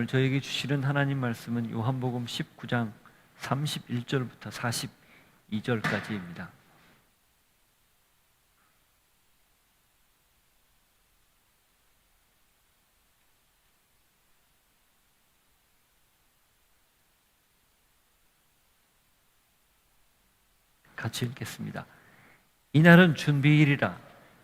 저에게 주시는 하나님 말씀은 요한복음 19장 31절부터 42절까지입니다. 같이 읽겠습니다. 이날은 준비일이라.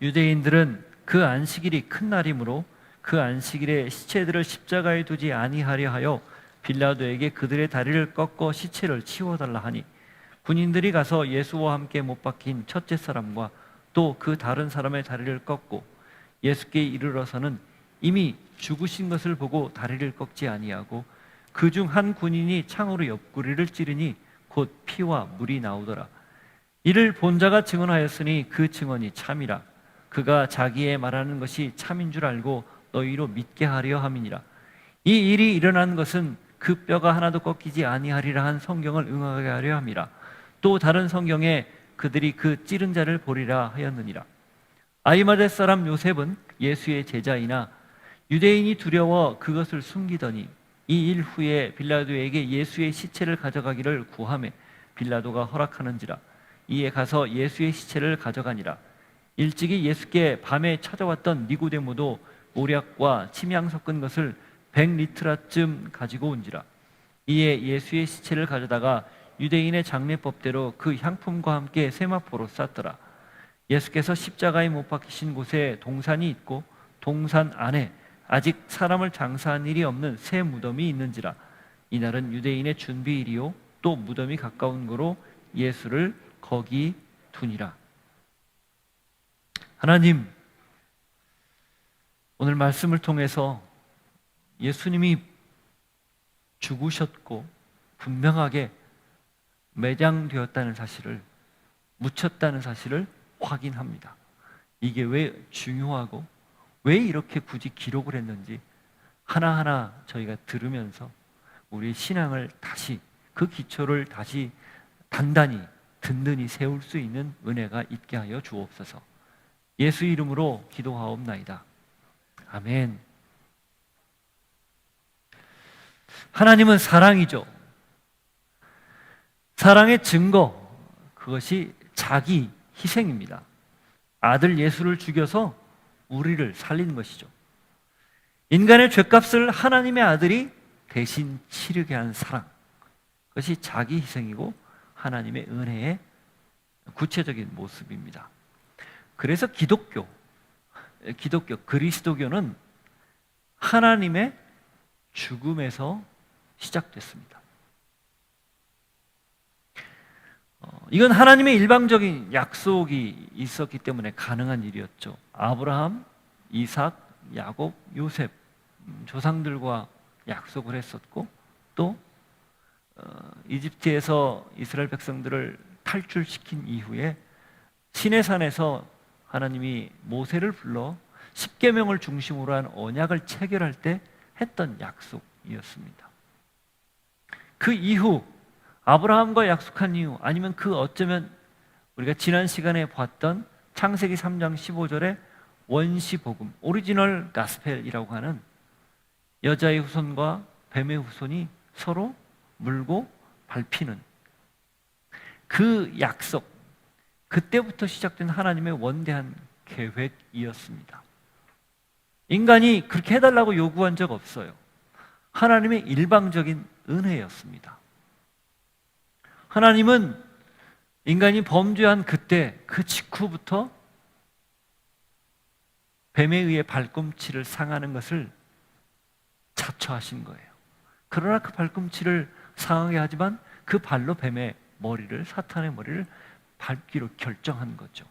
유대인들은 그 안식일이 큰 날이므로 그 안식일에 시체들을 십자가에 두지 아니하려 하여 빌라도에게 그들의 다리를 꺾어 시체를 치워달라 하니, 군인들이 가서 예수와 함께 못 박힌 첫째 사람과 또 그 다른 사람의 다리를 꺾고 예수께 이르러서는 이미 죽으신 것을 보고 다리를 꺾지 아니하고, 그 중 한 군인이 창으로 옆구리를 찌르니 곧 피와 물이 나오더라. 이를 본 자가 증언하였으니 그 증언이 참이라. 그가 자기의 말하는 것이 참인 줄 알고 너희로 믿게 하려 함이니라. 이 일이 일어난 것은 그 뼈가 하나도 꺾이지 아니하리라 한 성경을 응하게 하려 함이라. 또 다른 성경에 그들이 그 찌른 자를 보리라 하였느니라. 아리마대 사람 요셉은 예수의 제자이나 유대인이 두려워 그것을 숨기더니 이 일 후에 빌라도에게 예수의 시체를 가져가기를 구하매 빌라도가 허락하는지라. 이에 가서 예수의 시체를 가져가니라. 일찍이 예수께 밤에 찾아왔던 니고데모도 모략과 침향 섞은 것을 100리트라쯤 가지고 온지라. 이에 예수의 시체를 가져다가 유대인의 장례법대로 그 향품과 함께 세마포로 쌌더라. 예수께서 십자가에 못 박히신 곳에 동산이 있고 동산 안에 아직 사람을 장사한 일이 없는 새 무덤이 있는지라. 이날은 유대인의 준비일이요 또 무덤이 가까운 거로 예수를 거기 두니라. 하나님, 오늘 말씀을 통해서 예수님이 죽으셨고 분명하게 매장되었다는 사실을, 묻혔다는 사실을 확인합니다. 이게 왜 중요하고 왜 이렇게 굳이 기록을 했는지 하나하나 저희가 들으면서 우리의 신앙을 다시, 그 기초를 다시 단단히 든든히 세울 수 있는 은혜가 있게 하여 주옵소서. 예수 이름으로 기도하옵나이다. 아멘. 하나님은 사랑이죠. 사랑의 증거, 그것이 자기 희생입니다. 아들 예수를 죽여서 우리를 살린 것이죠. 인간의 죄값을 하나님의 아들이 대신 치르게 한 사랑, 그것이 자기 희생이고 하나님의 은혜의 구체적인 모습입니다. 그래서 기독교, 그리스도교는 하나님의 죽음에서 시작됐습니다. 이건 하나님의 일방적인 약속이 있었기 때문에 가능한 일이었죠. 아브라함, 이삭, 야곱, 요셉 조상들과 약속을 했었고, 또 이집트에서 이스라엘 백성들을 탈출시킨 이후에 시내산에서 하나님이 모세를 불러 십계명을 중심으로 한 언약을 체결할 때 했던 약속이었습니다. 그 이후 아브라함과 약속한 이유, 아니면 그 어쩌면 우리가 지난 시간에 봤던 창세기 3장 15절의 원시복음, 오리지널 가스펠이라고 하는 여자의 후손과 뱀의 후손이 서로 물고 밟히는 그 약속, 그때부터 시작된 하나님의 원대한 계획이었습니다. 인간이 그렇게 해달라고 요구한 적 없어요. 하나님의 일방적인 은혜였습니다. 하나님은 인간이 범죄한 그때, 그 직후부터 뱀에 의해 발꿈치를 상하는 것을 자처하신 거예요. 그러나 그 발꿈치를 상하게 하지만 그 발로 뱀의 머리를, 사탄의 머리를 밟기로 결정한 거죠.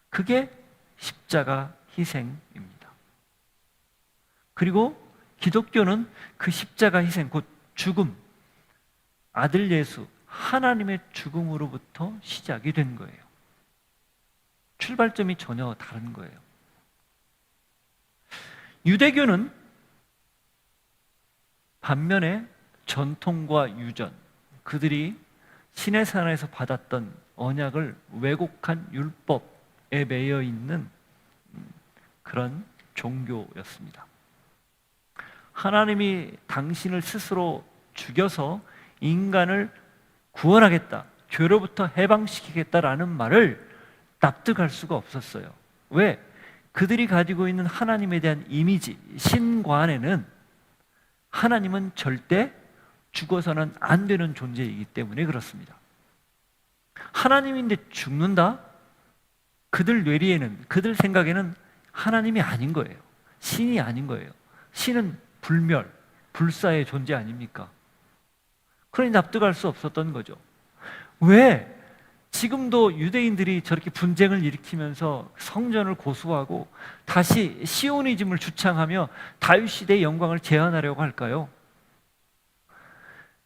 그게 십자가 희생입니다. 그리고 기독교는 그 십자가 희생, 곧 죽음, 아들 예수, 하나님의 죽음으로부터 시작이 된 거예요. 출발점이 전혀 다른 거예요. 유대교는 반면에 전통과 유전, 그들이 시내산에서 받았던 언약을 왜곡한 율법에 매여 있는 그런 종교였습니다. 하나님이 당신을 스스로 죽여서 인간을 구원하겠다, 죄로부터 해방시키겠다라는 말을 납득할 수가 없었어요. 왜? 그들이 가지고 있는 하나님에 대한 이미지, 신관에는 하나님은 절대 죽어서는 안 되는 존재이기 때문에 그렇습니다. 하나님인데 죽는다? 그들 뇌리에는, 그들 생각에는 하나님이 아닌 거예요. 신이 아닌 거예요. 신은 불멸, 불사의 존재 아닙니까? 그러니 납득할 수 없었던 거죠. 왜 지금도 유대인들이 저렇게 분쟁을 일으키면서 성전을 고수하고 다시 시오니즘을 주창하며 다윗 시대의 영광을 재현하려고 할까요?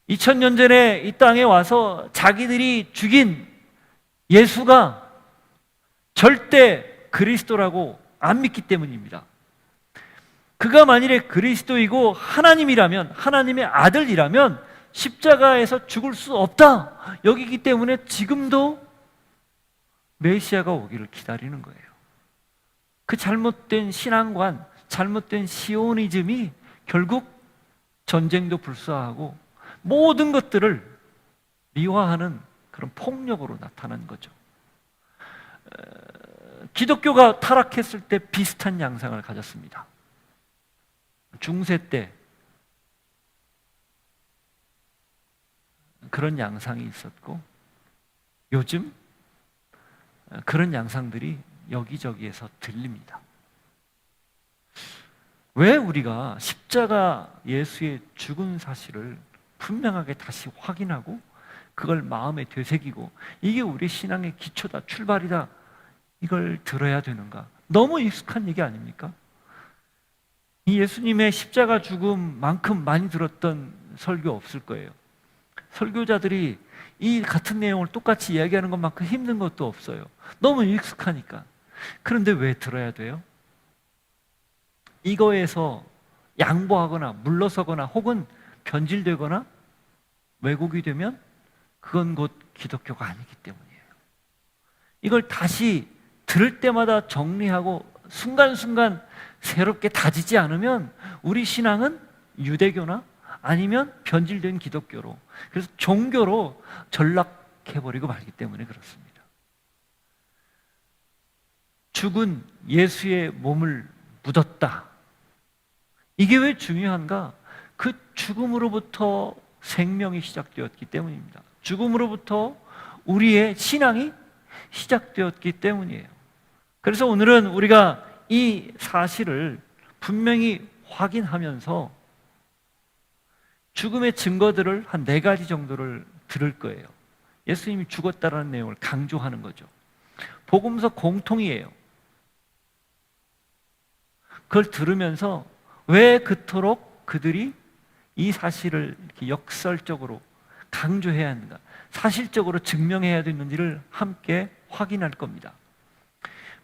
2000년 전에 이 땅에 와서 자기들이 죽인 예수가 절대 그리스도라고 안 믿기 때문입니다. 그가 만일에 그리스도이고 하나님이라면, 하나님의 아들이라면 십자가에서 죽을 수 없다 여기기 때문에 지금도 메시아가 오기를 기다리는 거예요. 그 잘못된 신앙관, 잘못된 시오니즘이 결국 전쟁도 불사하고 모든 것들을 미화하는 그런 폭력으로 나타난 거죠. 기독교가 타락했을 때 비슷한 양상을 가졌습니다. 중세 때 그런 양상이 있었고 요즘 그런 양상들이 여기저기에서 들립니다. 왜 우리가 십자가 예수의 죽은 사실을 분명하게 다시 확인하고 그걸 마음에 되새기고 이게 우리 신앙의 기초다, 출발이다, 이걸 들어야 되는가? 너무 익숙한 얘기 아닙니까? 이 예수님의 십자가 죽음만큼 많이 들었던 설교 없을 거예요. 설교자들이 이 같은 내용을 똑같이 이야기하는 것만큼 힘든 것도 없어요. 너무 익숙하니까. 그런데 왜 들어야 돼요? 이거에서 양보하거나 물러서거나 혹은 변질되거나 왜곡이 되면 그건 곧 기독교가 아니기 때문이에요. 이걸 다시 들을 때마다 정리하고 순간순간 새롭게 다지지 않으면 우리 신앙은 유대교나 아니면 변질된 기독교로, 그래서 종교로 전락해버리고 말기 때문에 그렇습니다. 죽은 예수의 몸을 묻었다. 이게 왜 중요한가? 그 죽음으로부터 생명이 시작되었기 때문입니다. 죽음으로부터 우리의 신앙이 시작되었기 때문이에요. 그래서 오늘은 우리가 이 사실을 분명히 확인하면서 죽음의 증거들을 한 4가지 정도를 들을 거예요. 예수님이 죽었다라는 내용을 강조하는 거죠. 복음서 공통이에요. 그걸 들으면서 왜 그토록 그들이 이 사실을 이렇게 역설적으로 강조해야 하는가, 사실적으로 증명해야 되는지를 함께 확인할 겁니다.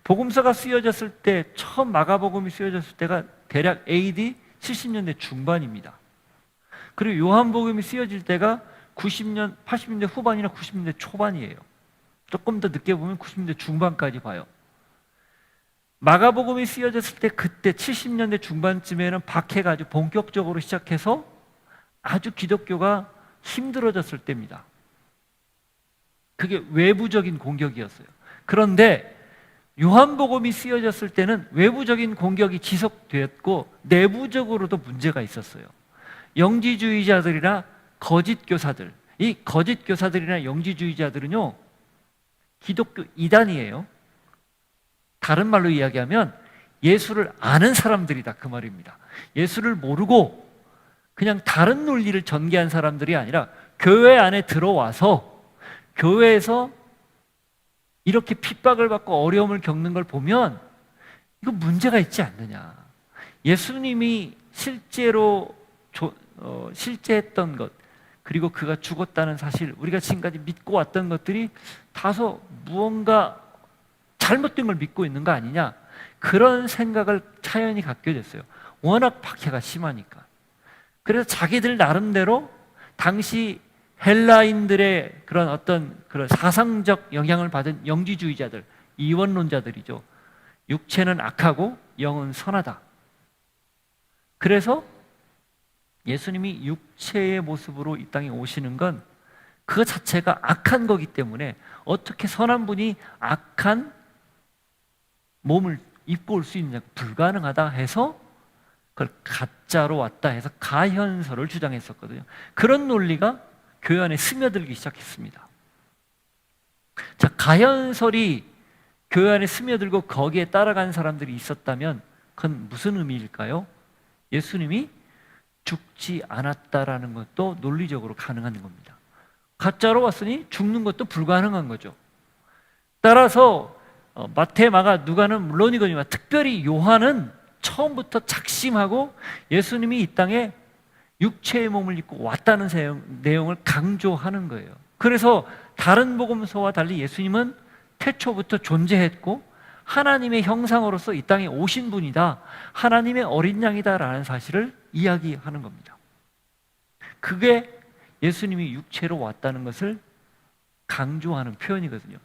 복음서가 쓰여졌을 때, 처음 마가복음이 쓰여졌을 때가 대략 AD 70년대 중반입니다. 그리고 요한복음이 쓰여질 때가 80년대 후반이나 90년대 초반이에요. 조금 더 늦게 보면 90년대 중반까지 봐요. 마가복음이 쓰여졌을 때 그때 70년대 중반쯤에는 박해가 아주 본격적으로 시작해서 아주 기독교가 힘들어졌을 때입니다. 그게 외부적인 공격이었어요. 그런데 요한복음이 쓰여졌을 때는 외부적인 공격이 지속되었고 내부적으로도 문제가 있었어요. 영지주의자들이나 거짓 교사들, 이 거짓 교사들이나 영지주의자들은요, 기독교 이단이에요. 다른 말로 이야기하면 예수를 아는 사람들이다, 그 말입니다. 예수를 모르고 그냥 다른 논리를 전개한 사람들이 아니라 교회 안에 들어와서 교회에서 이렇게 핍박을 받고 어려움을 겪는 걸 보면 이거 문제가 있지 않느냐. 예수님이 실제로 실제했던 것, 그리고 그가 죽었다는 사실, 우리가 지금까지 믿고 왔던 것들이 다소 무언가 잘못된 걸 믿고 있는 거 아니냐, 그런 생각을 차연히 갖게 됐어요. 워낙 박해가 심하니까. 그래서 자기들 나름대로 당시 헬라인들의 그런 어떤 그런 사상적 영향을 받은 영지주의자들, 이원론자들이죠. 육체는 악하고 영은 선하다. 그래서 예수님이 육체의 모습으로 이 땅에 오시는 건 그 자체가 악한 거기 때문에 어떻게 선한 분이 악한 몸을 입고 올 수 있느냐, 불가능하다 해서 그걸 가짜로 왔다 해서 가현설을 주장했었거든요. 그런 논리가 교회 안에 스며들기 시작했습니다. 자, 가현설이 교회 안에 스며들고 거기에 따라간 사람들이 있었다면 그건 무슨 의미일까요? 예수님이 죽지 않았다라는 것도 논리적으로 가능한 겁니다. 가짜로 왔으니 죽는 것도 불가능한 거죠. 따라서 마태, 마가, 누가는 물론이거니와 특별히 요한은 처음부터 작심하고 예수님이 이 땅에 육체의 몸을 입고 왔다는 내용을 강조하는 거예요. 그래서 다른 복음서와 달리 예수님은 태초부터 존재했고 하나님의 형상으로서 이 땅에 오신 분이다, 하나님의 어린 양이다라는 사실을 이야기하는 겁니다. 그게 예수님이 육체로 왔다는 것을 강조하는 표현이거든요.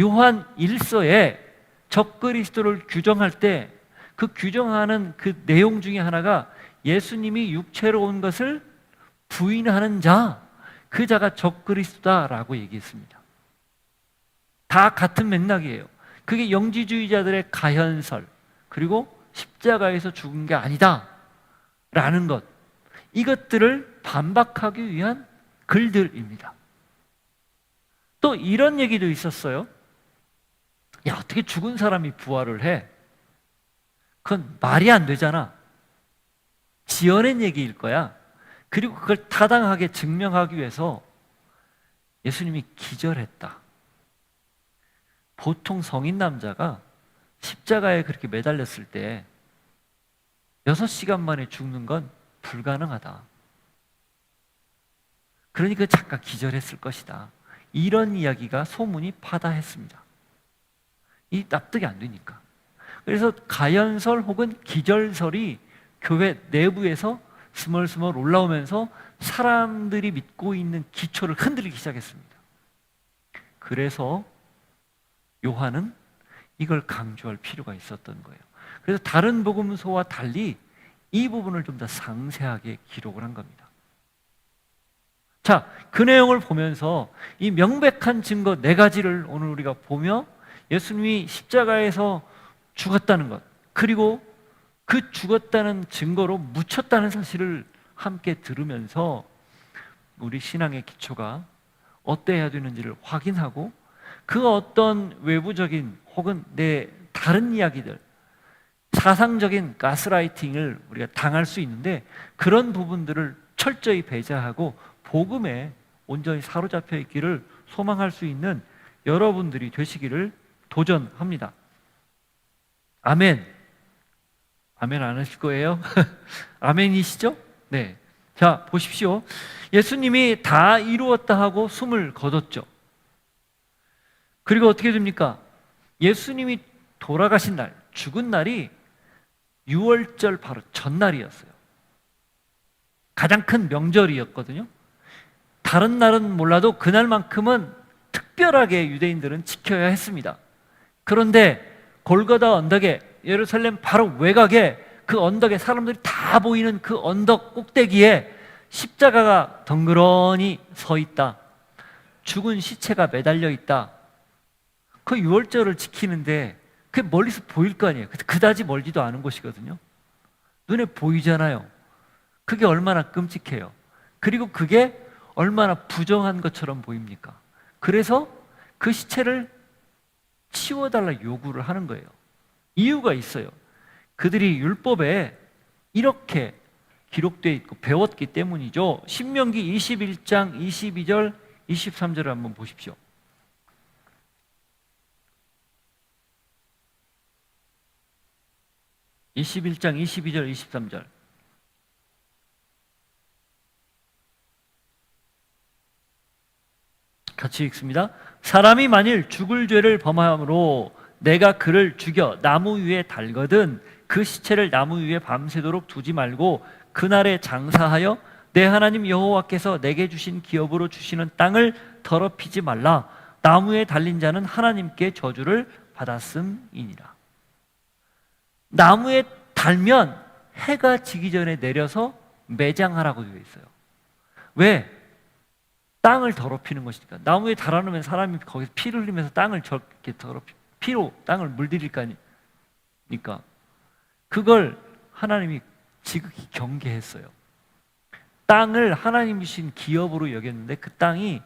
요한 1서에 적그리스도를 규정할 때 그 규정하는 그 내용 중에 하나가 예수님이 육체로 온 것을 부인하는 자, 그 자가 적그리스도다라고 얘기했습니다. 다 같은 맥락이에요. 그게 영지주의자들의 가현설, 그리고 십자가에서 죽은 게 아니다 라는 것, 이것들을 반박하기 위한 글들입니다. 또 이런 얘기도 있었어요. 야, 어떻게 죽은 사람이 부활을 해? 그건 말이 안 되잖아. 지어낸 얘기일 거야. 그리고 그걸 타당하게 증명하기 위해서 예수님이 기절했다. 보통 성인 남자가 십자가에 그렇게 매달렸을 때 6시간 만에 죽는 건 불가능하다. 그러니까 잠깐 기절했을 것이다. 이런 이야기가 소문이 파다했습니다. 이 납득이 안 되니까. 그래서 가연설 혹은 기절설이 교회 내부에서 스멀스멀 올라오면서 사람들이 믿고 있는 기초를 흔들리기 시작했습니다. 그래서 요한은 이걸 강조할 필요가 있었던 거예요. 그래서 다른 복음서와 달리 이 부분을 좀 더 상세하게 기록을 한 겁니다. 자, 그 내용을 보면서 이 명백한 증거 4가지를 오늘 우리가 보며 예수님이 십자가에서 죽었다는 것, 그리고 그 죽었다는 증거로 묻혔다는 사실을 함께 들으면서 우리 신앙의 기초가 어때야 되는지를 확인하고 그 어떤 외부적인 혹은 내 다른 이야기들, 사상적인 가스라이팅을 우리가 당할 수 있는데 그런 부분들을 철저히 배제하고 복음에 온전히 사로잡혀 있기를 소망할 수 있는 여러분들이 되시기를 도전합니다. 아멘. 아멘 안 하실 거예요? 아멘이시죠? 네. 자, 보십시오. 예수님이 다 이루었다 하고 숨을 거뒀죠. 그리고 어떻게 됩니까? 예수님이 돌아가신 날, 죽은 날이 6월절 바로 전날이었어요. 가장 큰 명절이었거든요. 다른 날은 몰라도 그날만큼은 특별하게 유대인들은 지켜야 했습니다. 그런데 골고다 언덕에, 예루살렘 바로 외곽에 그 언덕에 사람들이 다 보이는 그 언덕 꼭대기에 십자가가 덩그러니 서 있다. 죽은 시체가 매달려 있다. 그 유월절을 지키는데 그게 멀리서 보일 거 아니에요. 그다지 멀지도 않은 곳이거든요. 눈에 보이잖아요. 그게 얼마나 끔찍해요. 그리고 그게 얼마나 부정한 것처럼 보입니까? 그래서 그 시체를 치워달라 요구를 하는 거예요. 이유가 있어요. 그들이 율법에 이렇게 기록되어 있고 배웠기 때문이죠. 신명기 21장 22절 23절을 한번 보십시오. (21장) 22절 23절 같이 읽습니다. 사람이 만일 죽을 죄를 범함으로 내가 그를 죽여 나무 위에 달거든 그 시체를 나무 위에 밤새도록 두지 말고 그날에 장사하여 내 하나님 여호와께서 내게 주신 기업으로 주시는 땅을 더럽히지 말라. 나무에 달린 자는 하나님께 저주를 받았음이니라. 나무에 달면 해가 지기 전에 내려서 매장하라고 되어 있어요. 왜? 땅을 더럽히는 것이니까. 나무에 달아놓으면 사람이 거기서 피를 흘리면서 땅을 저렇게 피로 땅을 물들일 거 아니까. 그걸 하나님이 지극히 경계했어요. 땅을 하나님이 주신 기업으로 여겼는데 그 땅이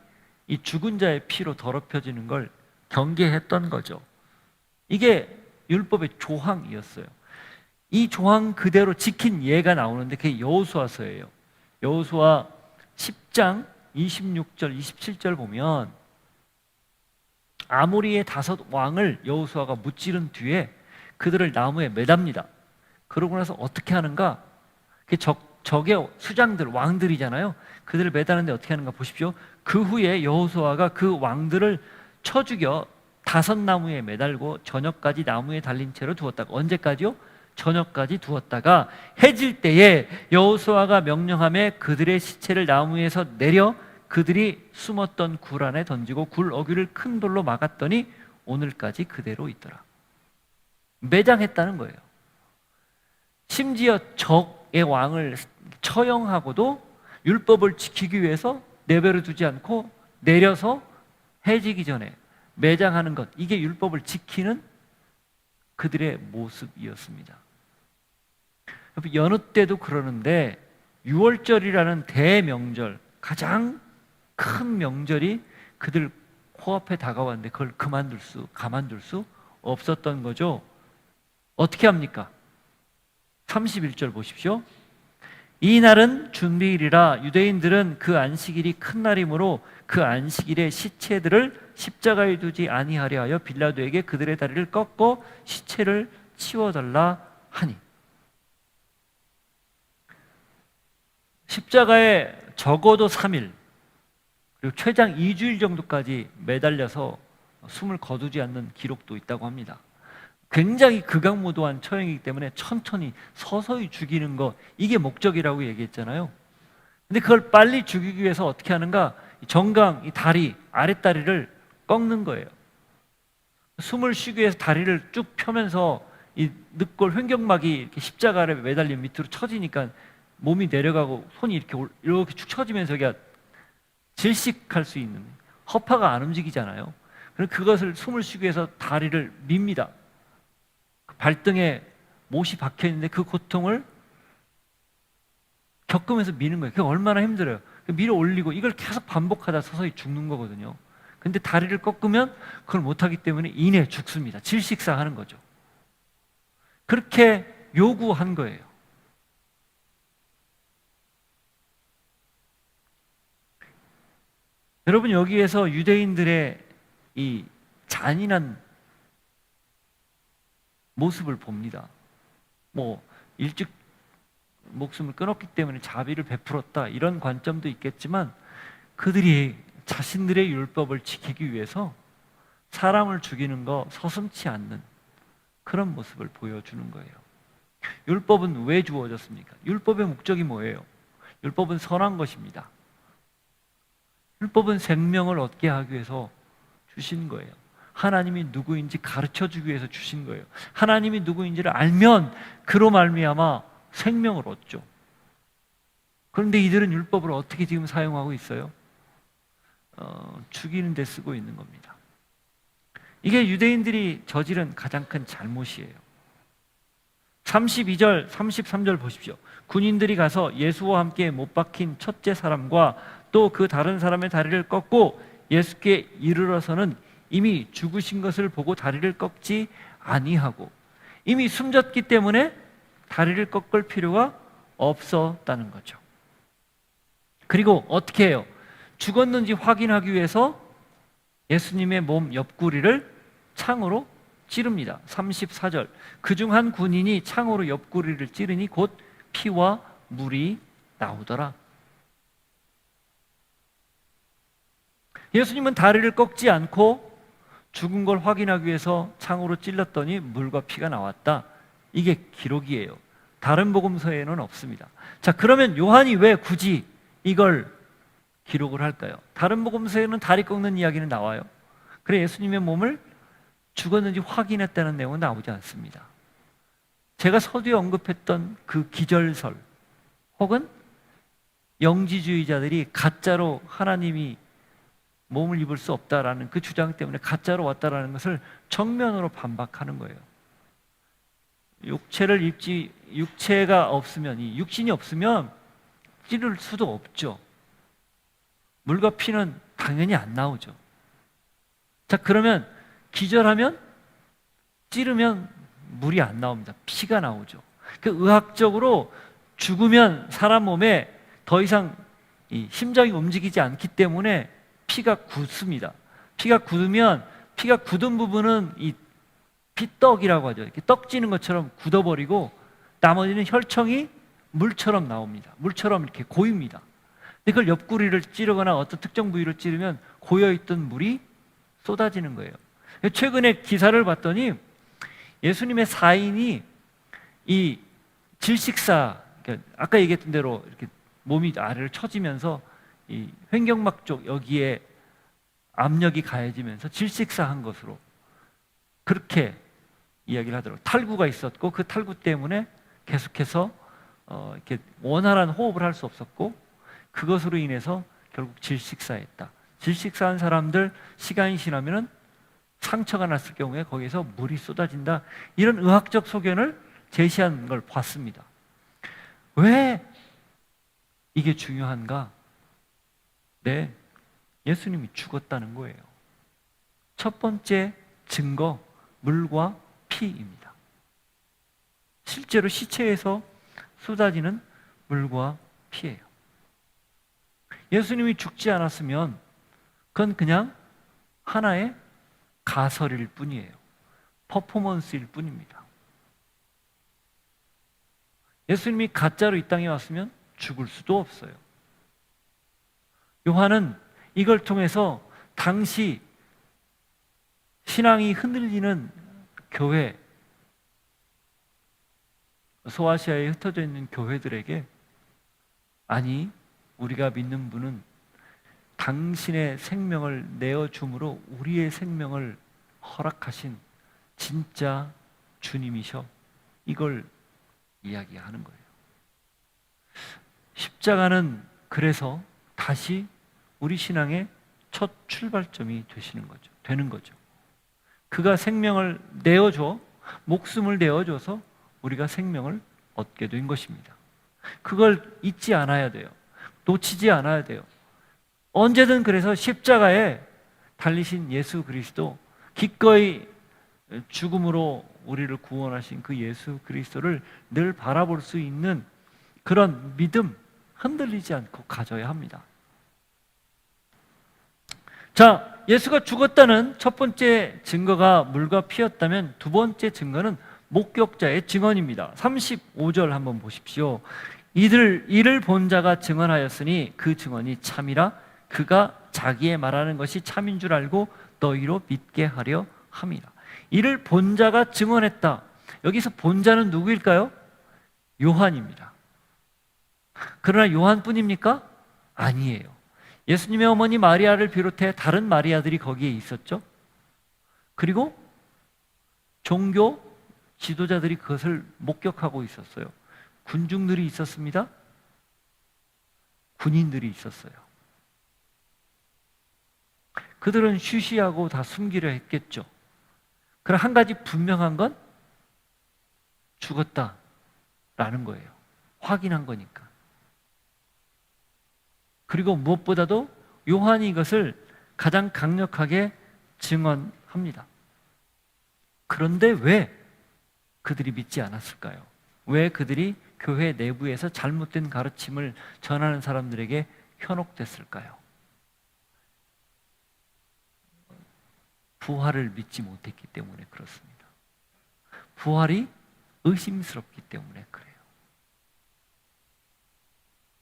이 죽은 자의 피로 더럽혀지는 걸 경계했던 거죠. 이게 율법의 조항이었어요. 이 조항 그대로 지킨 예가 나오는데 그게 여호수아서예요. 여호수아 10장 26절, 27절 보면 아모리의 5 왕을 여호수아가 무찌른 뒤에 그들을 나무에 매답니다. 그러고 나서 어떻게 하는가? 적의 수장들, 왕들이잖아요. 그들을 매다는데 어떻게 하는가 보십시오. 그 후에 여호수아가 그 왕들을 쳐 죽여 5 나무에 매달고 저녁까지 나무에 달린 채로 두었다가, 언제까지요? 저녁까지 두었다가 해질 때에 여호수아가 명령하며 그들의 시체를 나무에서 내려 그들이 숨었던 굴 안에 던지고 굴 어귀를 큰 돌로 막았더니 오늘까지 그대로 있더라. 매장했다는 거예요. 심지어 적의 왕을 처형하고도 율법을 지키기 위해서 내버려 두지 않고 내려서 해지기 전에 매장하는 것, 이게 율법을 지키는 그들의 모습이었습니다. 여느 때도 그러는데 6월절이라는 대명절, 가장 큰 명절이 그들 코앞에 다가왔는데 그걸 가만둘 수 없었던 거죠. 어떻게 합니까? 31절 보십시오. 이 날은 준비일이라 유대인들은 그 안식일이 큰 날이므로 그 안식일에 시체들을 십자가에 두지 아니하려 하여 빌라도에게 그들의 다리를 꺾고 시체를 치워달라 하니. 십자가에 적어도 3일 그리고 최장 2주일 정도까지 매달려서 숨을 거두지 않는 기록도 있다고 합니다. 굉장히 극악무도한 처형이기 때문에 천천히 서서히 죽이는 거, 이게 목적이라고 얘기했잖아요. 근데 그걸 빨리 죽이기 위해서 어떻게 하는가? 정강, 이 다리, 아랫다리를 꺾는 거예요. 숨을 쉬기 위해서 다리를 쭉 펴면서 이 늑골 횡격막이 이렇게 십자가를 매달린 밑으로 처지니까 몸이 내려가고 손이 이렇게 축 처지면서 질식할 수 있는, 허파가 안 움직이잖아요. 그럼 그것을 숨을 쉬기 위해서 다리를 밉니다. 발등에 못이 박혀 있는데 그 고통을 겪으면서 미는 거예요. 그게 얼마나 힘들어요. 밀어 올리고 이걸 계속 반복하다 서서히 죽는 거거든요. 근데 다리를 꺾으면 그걸 못하기 때문에 이내 죽습니다. 질식사하는 거죠. 그렇게 요구한 거예요. 여러분, 여기에서 유대인들의 이 잔인한 모습을 봅니다. 일찍 목숨을 끊었기 때문에 자비를 베풀었다, 이런 관점도 있겠지만 그들이 자신들의 율법을 지키기 위해서 사람을 죽이는 거 서슴지 않는 그런 모습을 보여주는 거예요. 율법은 왜 주어졌습니까? 율법의 목적이 뭐예요? 율법은 선한 것입니다. 율법은 생명을 얻게 하기 위해서 주신 거예요. 하나님이 누구인지 가르쳐 주기 위해서 주신 거예요. 하나님이 누구인지를 알면 그로 말미암아 생명을 얻죠. 그런데 이들은 율법을 어떻게 지금 사용하고 있어요? 죽이는 데 쓰고 있는 겁니다. 이게 유대인들이 저지른 가장 큰 잘못이에요. 32절, 33절 보십시오. 군인들이 가서 예수와 함께 못 박힌 첫째 사람과 또 그 다른 사람의 다리를 꺾고 예수께 이르러서는 이미 죽으신 것을 보고 다리를 꺾지 아니하고, 이미 숨졌기 때문에 다리를 꺾을 필요가 없었다는 거죠. 그리고 어떻게 해요? 죽었는지 확인하기 위해서 예수님의 몸 옆구리를 창으로 찌릅니다. 34절. 그중 한 군인이 창으로 옆구리를 찌르니 곧 피와 물이 나오더라. 예수님은 다리를 꺾지 않고 죽은 걸 확인하기 위해서 창으로 찔렀더니 물과 피가 나왔다. 이게 기록이에요. 다른 복음서에는 없습니다. 자, 그러면 요한이 왜 굳이 이걸 기록을 할까요? 다른 복음서에는 다리 꺾는 이야기는 나와요. 그래, 예수님의 몸을 죽었는지 확인했다는 내용은 나오지 않습니다. 제가 서두에 언급했던 그 기절설 혹은 영지주의자들이 가짜로 하나님이 몸을 입을 수 없다라는 그 주장 때문에 가짜로 왔다라는 것을 정면으로 반박하는 거예요. 육체가 없으면, 이 육신이 없으면 찌를 수도 없죠. 물과 피는 당연히 안 나오죠. 자, 그러면 기절하면, 찌르면 물이 안 나옵니다. 피가 나오죠. 그 의학적으로 죽으면 사람 몸에 더 이상 이 심장이 움직이지 않기 때문에 피가 굳습니다. 피가 굳으면, 피가 굳은 부분은 이 피떡이라고 하죠. 이렇게 떡지는 것처럼 굳어버리고 나머지는 혈청이 물처럼 나옵니다. 물처럼 이렇게 고입니다. 근데 그걸 옆구리를 찌르거나 어떤 특정 부위를 찌르면 고여있던 물이 쏟아지는 거예요. 최근에 기사를 봤더니 예수님의 사인이 이 질식사, 그러니까 아까 얘기했던 대로 이렇게 몸이 아래를 처지면서 이 횡격막 쪽 여기에 압력이 가해지면서 질식사한 것으로 그렇게 이야기를 하더라고요. 탈구가 있었고 그 탈구 때문에 계속해서 이렇게 원활한 호흡을 할 수 없었고 그것으로 인해서 결국 질식사했다. 질식사한 사람들 시간이 지나면은 상처가 났을 경우에 거기서 물이 쏟아진다. 이런 의학적 소견을 제시한 걸 봤습니다. 왜 이게 중요한가? 네, 예수님이 죽었다는 거예요. 첫 번째 증거, 물과 피입니다. 실제로 시체에서 쏟아지는 물과 피예요. 예수님이 죽지 않았으면 그건 그냥 하나의 가설일 뿐이에요. 퍼포먼스일 뿐입니다. 예수님이 가짜로 이 땅에 왔으면 죽을 수도 없어요. 요한은 이걸 통해서 당시 신앙이 흔들리는 교회, 소아시아에 흩어져 있는 교회들에게 아니, 우리가 믿는 분은 당신의 생명을 내어줌으로 우리의 생명을 허락하신 진짜 주님이셔. 이걸 이야기하는 거예요. 십자가는 그래서 다시 우리 신앙의 첫 출발점이 되는 거죠. 그가 생명을 내어줘, 목숨을 내어줘서 우리가 생명을 얻게 된 것입니다. 그걸 잊지 않아야 돼요. 놓치지 않아야 돼요. 언제든 그래서 십자가에 달리신 예수 그리스도, 기꺼이 죽음으로 우리를 구원하신 그 예수 그리스도를 늘 바라볼 수 있는 그런 믿음, 흔들리지 않고 가져야 합니다. 자, 예수가 죽었다는 첫 번째 증거가 물과 피였다면 두 번째 증거는 목격자의 증언입니다. 35절 한번 보십시오. 이를 본 자가 증언하였으니 그 증언이 참이라. 그가 자기의 말하는 것이 참인 줄 알고 너희로 믿게 하려 함이라. 이를 본 자가 증언했다. 여기서 본 자는 누구일까요? 요한입니다. 그러나 요한뿐입니까? 아니에요. 예수님의 어머니 마리아를 비롯해 다른 마리아들이 거기에 있었죠. 그리고 종교 지도자들이 그것을 목격하고 있었어요. 군중들이 있었습니다. 군인들이 있었어요. 그들은 쉬쉬하고 다 숨기려 했겠죠. 그러나 한 가지 분명한 건 죽었다라는 거예요. 확인한 거니까. 그리고 무엇보다도 요한이 이것을 가장 강력하게 증언합니다. 그런데 왜 그들이 믿지 않았을까요? 왜 그들이 교회 내부에서 잘못된 가르침을 전하는 사람들에게 현혹됐을까요? 부활을 믿지 못했기 때문에 그렇습니다. 부활이 의심스럽기 때문에 그래요.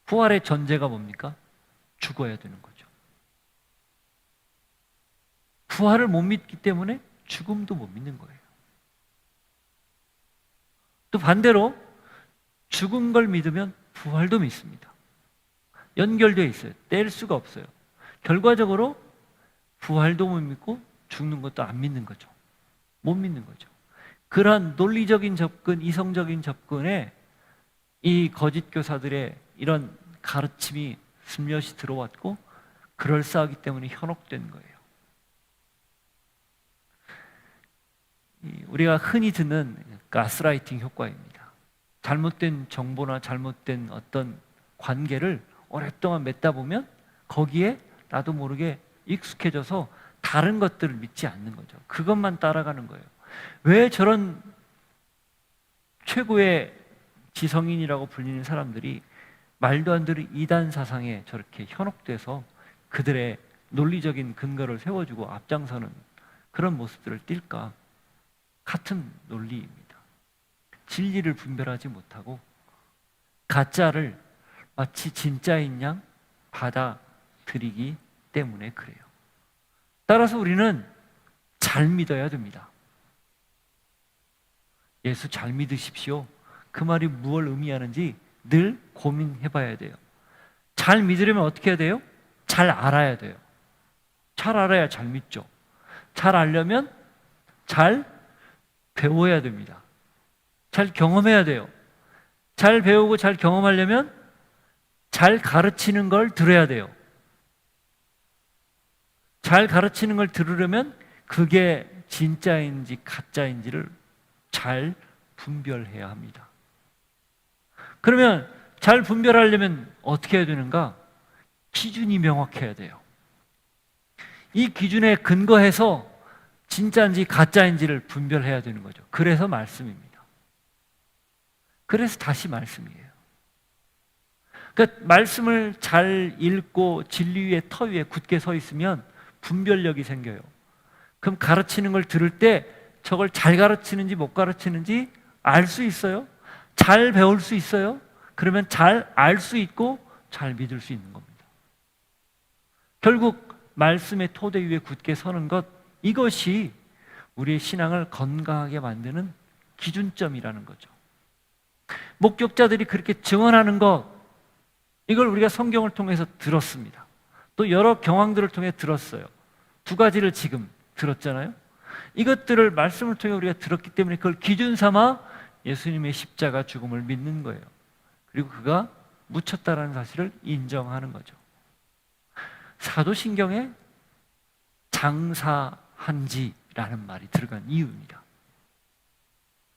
부활의 전제가 뭡니까? 죽어야 되는 거죠. 부활을 못 믿기 때문에 죽음도 못 믿는 거예요. 또 반대로 죽은 걸 믿으면 부활도 믿습니다. 연결되어 있어요. 뗄 수가 없어요. 결과적으로 부활도 못 믿고 죽는 것도 안 믿는 거죠. 못 믿는 거죠. 그러한 논리적인 접근, 이성적인 접근에 이 거짓 교사들의 이런 가르침이 슬며시 들어왔고 그럴싸하기 때문에 현혹된 거예요. 우리가 흔히 듣는 가스라이팅 효과입니다. 잘못된 정보나 잘못된 어떤 관계를 오랫동안 맺다 보면 거기에 나도 모르게 익숙해져서 다른 것들을 믿지 않는 거죠. 그것만 따라가는 거예요. 왜 저런 최고의 지성인이라고 불리는 사람들이 말도 안 되는 이단 사상에 저렇게 현혹돼서 그들의 논리적인 근거를 세워주고 앞장서는 그런 모습들을 띌까? 같은 논리입니다. 진리를 분별하지 못하고 가짜를 마치 진짜인 양 받아들이기 때문에 그래요. 따라서 우리는 잘 믿어야 됩니다. 예수 잘 믿으십시오. 그 말이 무엇을 의미하는지 늘 고민해 봐야 돼요. 잘 믿으려면 어떻게 해야 돼요? 잘 알아야 돼요. 잘 알아야 잘 믿죠. 잘 알려면 잘 배워야 됩니다. 잘 경험해야 돼요. 잘 배우고 잘 경험하려면 잘 가르치는 걸 들어야 돼요. 잘 가르치는 걸 들으려면 그게 진짜인지 가짜인지를 잘 분별해야 합니다. 그러면 잘 분별하려면 어떻게 해야 되는가? 기준이 명확해야 돼요. 이 기준에 근거해서 진짜인지 가짜인지를 분별해야 되는 거죠. 그래서 말씀입니다. 그래서 다시 말씀이에요. 그러니까 말씀을 잘 읽고 진리 위에 터 위에 굳게 서 있으면 분별력이 생겨요. 그럼 가르치는 걸 들을 때 저걸 잘 가르치는지 못 가르치는지 알 수 있어요. 잘 배울 수 있어요. 그러면 잘 알 수 있고 잘 믿을 수 있는 겁니다. 결국 말씀의 토대 위에 굳게 서는 것, 이것이 우리의 신앙을 건강하게 만드는 기준점이라는 거죠. 목격자들이 그렇게 증언하는 것, 이걸 우리가 성경을 통해서 들었습니다. 또 여러 경황들을 통해 들었어요. 두 가지를 지금 들었잖아요. 이것들을 말씀을 통해 우리가 들었기 때문에 그걸 기준 삼아 예수님의 십자가 죽음을 믿는 거예요. 그리고 그가 묻혔다라는 사실을 인정하는 거죠. 사도신경에 장사한지라는 말이 들어간 이유입니다.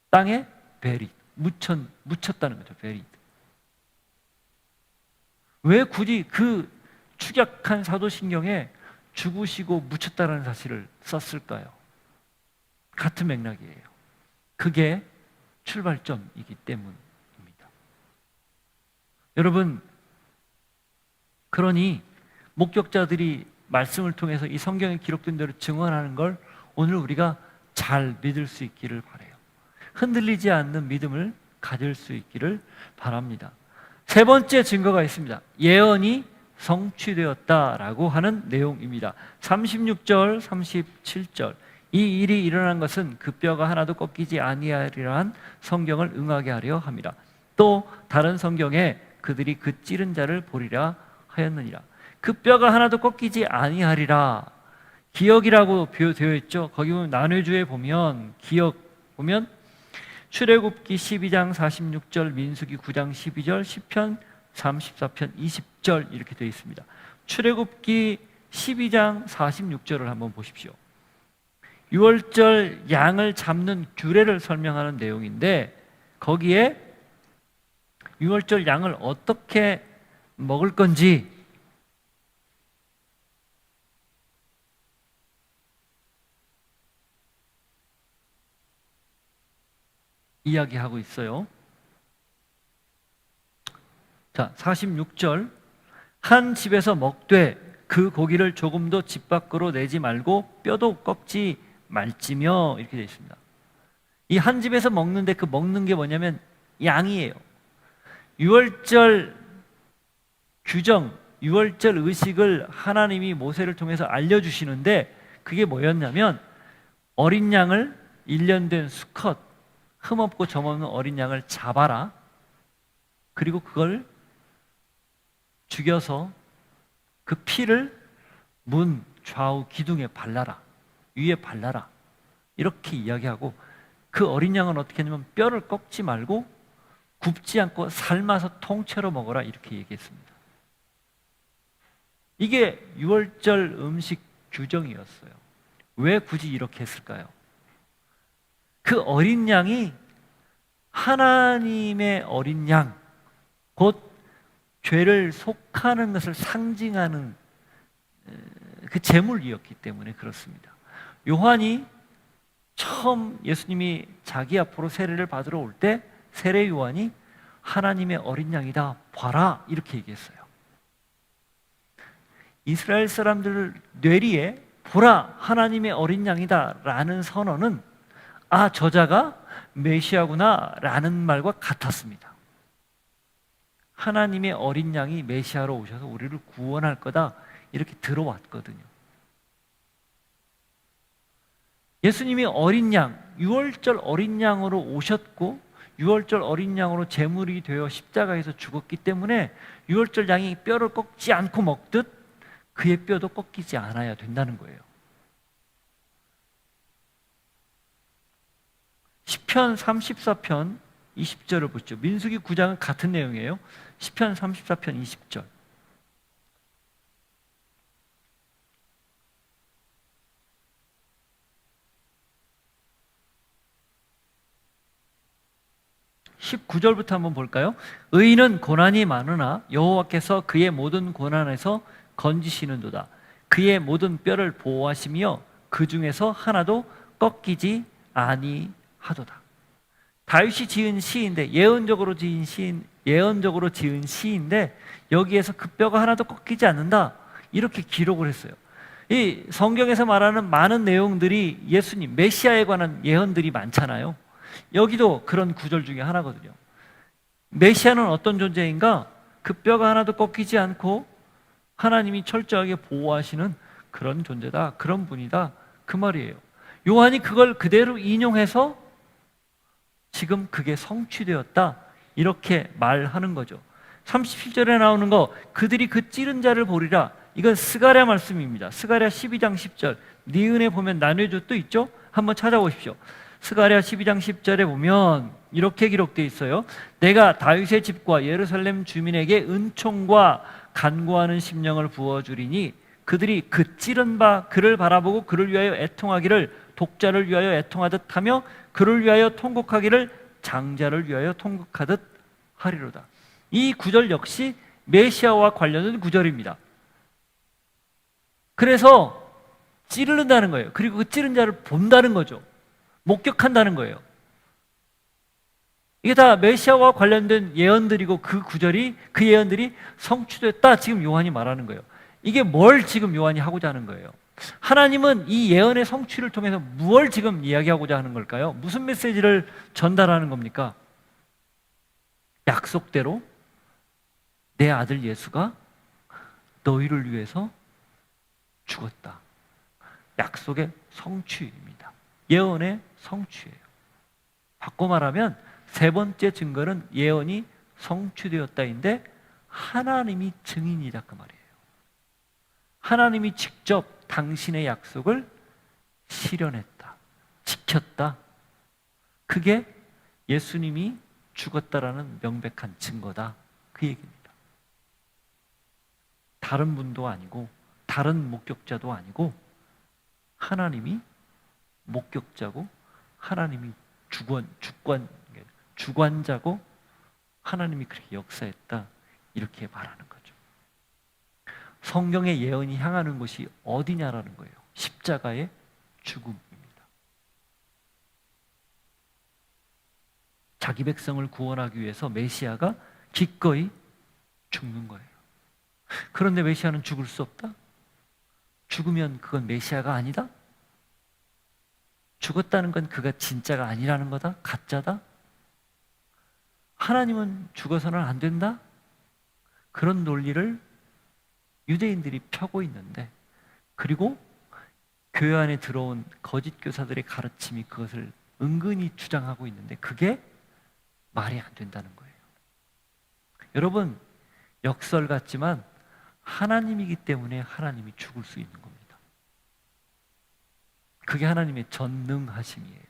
땅에 베리, 묻혔다는 거죠. 베리. 왜 굳이 그 축약한 사도신경에 죽으시고 묻혔다는 사실을 썼을까요? 같은 맥락이에요. 그게 출발점이기 때문입니다. 여러분, 그러니 목격자들이 말씀을 통해서 이 성경에 기록된 대로 증언하는 걸 오늘 우리가 잘 믿을 수 있기를 바라요. 흔들리지 않는 믿음을 가질 수 있기를 바랍니다. 세 번째 증거가 있습니다. 예언이 성취되었다라고 하는 내용입니다. 36절, 37절. 이 일이 일어난 것은 그 뼈가 하나도 꺾이지 아니하리라 성경을 응하게 하려 함이라. 또 다른 성경에 그들이 그 찌른 자를 보리라 하였느니라. 그 뼈가 하나도 꺾이지 아니하리라. 기억이라고 되어 있죠. 거기 보면 난회주에 보면 기억 보면 출애굽기 12장 46절, 민수기 9장 12절, 시편 34편 20절 이렇게 되어 있습니다. 출애굽기 12장 46절을 한번 보십시오. 유월절 양을 잡는 규례를 설명하는 내용인데 거기에 유월절 양을 어떻게 먹을 건지 이야기하고 있어요. 자, 46절. 한 집에서 먹되 그 고기를 조금도 집 밖으로 내지 말고 뼈도 꺾지 말지며 이렇게 되어 있습니다. 이 한 집에서 먹는데 그 먹는 게 뭐냐면 양이에요. 유월절 규정, 유월절 의식을 하나님이 모세를 통해서 알려주시는데 그게 뭐였냐면 어린 양을 1년 된 수컷, 흠없고 점없는 어린 양을 잡아라. 그리고 그걸 죽여서 그 피를 문 좌우 기둥에 발라라. 위에 발라라. 이렇게 이야기하고 그 어린 양은 어떻게 했냐면 뼈를 꺾지 말고 굽지 않고 삶아서 통째로 먹어라 이렇게 얘기했습니다. 이게 유월절 음식 규정이었어요. 왜 굳이 이렇게 했을까요? 그 어린 양이 하나님의 어린 양, 곧 죄를 속하는 것을 상징하는 그 제물이었기 때문에 그렇습니다. 요한이 처음 예수님이 자기 앞으로 세례를 받으러 올 때 세례 요한이 하나님의 어린 양이다 봐라 이렇게 얘기했어요. 이스라엘 사람들 뇌리에 보라 하나님의 어린 양이다 라는 선언은 아 저자가 메시아구나 라는 말과 같았습니다. 하나님의 어린 양이 메시아로 오셔서 우리를 구원할 거다 이렇게 들어왔거든요. 예수님이 어린 양, 유월절 어린 양으로 오셨고 유월절 어린 양으로 제물이 되어 십자가에서 죽었기 때문에 유월절 양이 뼈를 꺾지 않고 먹듯 그의 뼈도 꺾이지 않아야 된다는 거예요. 시편 34편 20절을 보시죠. 민수기 9장은 같은 내용이에요. 시편 34편 20절. (19절부터) 한번 볼까요? 의인은 고난이 많으나 여호와께서 그의 모든 고난에서 건지시는도다. 그의 모든 뼈를 보호하시며 그 중에서 하나도 꺾이지 아니하도다. 다윗이 지은 시인데 예언적으로 지은 시인데 여기에서 그 뼈가 하나도 꺾이지 않는다 이렇게 기록을 했어요. 이 성경에서 말하는 많은 내용들이 예수님 메시아에 관한 예언들이 많잖아요. 여기도 그런 구절 중에 하나거든요. 메시아는 어떤 존재인가? 그 뼈가 하나도 꺾이지 않고 하나님이 철저하게 보호하시는 그런 존재다, 그런 분이다, 그 말이에요. 요한이 그걸 그대로 인용해서 지금 그게 성취되었다 이렇게 말하는 거죠. 37절에 나오는 거 그들이 그 찌른 자를 보리라. 이건 스가랴 말씀입니다. 스가랴 12장 10절. 네 은혜 보면 나눠줘 또 있죠? 한번 찾아보십시오. 스가랴 12장 10절에 보면 이렇게 기록되어 있어요. 내가 다윗의 집과 예루살렘 주민에게 은총과 간구하는 심령을 부어주리니 그들이 그 찌른 바 그를 바라보고 그를 위하여 애통하기를 독자를 위하여 애통하듯 하며 그를 위하여 통곡하기를 장자를 위하여 통곡하듯 하리로다. 이 구절 역시 메시아와 관련된 구절입니다. 그래서 찌르는다는 거예요. 그리고 그 찌른 자를 본다는 거죠. 목격한다는 거예요. 이게 다 메시아와 관련된 예언들이고 그 예언들이 성취됐다 지금 요한이 말하는 거예요. 이게 뭘 지금 요한이 하고자 하는 거예요? 하나님은 이 예언의 성취를 통해서 무엇을 지금 이야기하고자 하는 걸까요? 무슨 메시지를 전달하는 겁니까? 약속대로 내 아들 예수가 너희를 위해서 죽었다. 약속의 성취입니다. 예언의 성취예요. 바꿔 말하면 세 번째 증거는 예언이 성취되었다인데 하나님이 증인이다 그 말이에요. 하나님이 직접 당신의 약속을 실현했다, 지켰다. 그게 예수님이 죽었다라는 명백한 증거다 그 얘기입니다. 다른 분도 아니고 다른 목격자도 아니고 하나님이 목격자고 하나님이 주관자고 하나님이 그렇게 역사했다 이렇게 말하는 거죠. 성경의 예언이 향하는 곳이 어디냐라는 거예요. 십자가의 죽음입니다. 자기 백성을 구원하기 위해서 메시아가 기꺼이 죽는 거예요. 그런데 메시아는 죽을 수 없다? 죽으면 그건 메시아가 아니다? 죽었다는 건 그가 진짜가 아니라는 거다? 가짜다? 하나님은 죽어서는 안 된다? 그런 논리를 유대인들이 펴고 있는데, 그리고 교회 안에 들어온 거짓 교사들의 가르침이 그것을 은근히 주장하고 있는데 그게 말이 안 된다는 거예요. 여러분, 역설 같지만 하나님이기 때문에 하나님이 죽을 수 있는 겁니다. 그게 하나님의 전능하심이에요.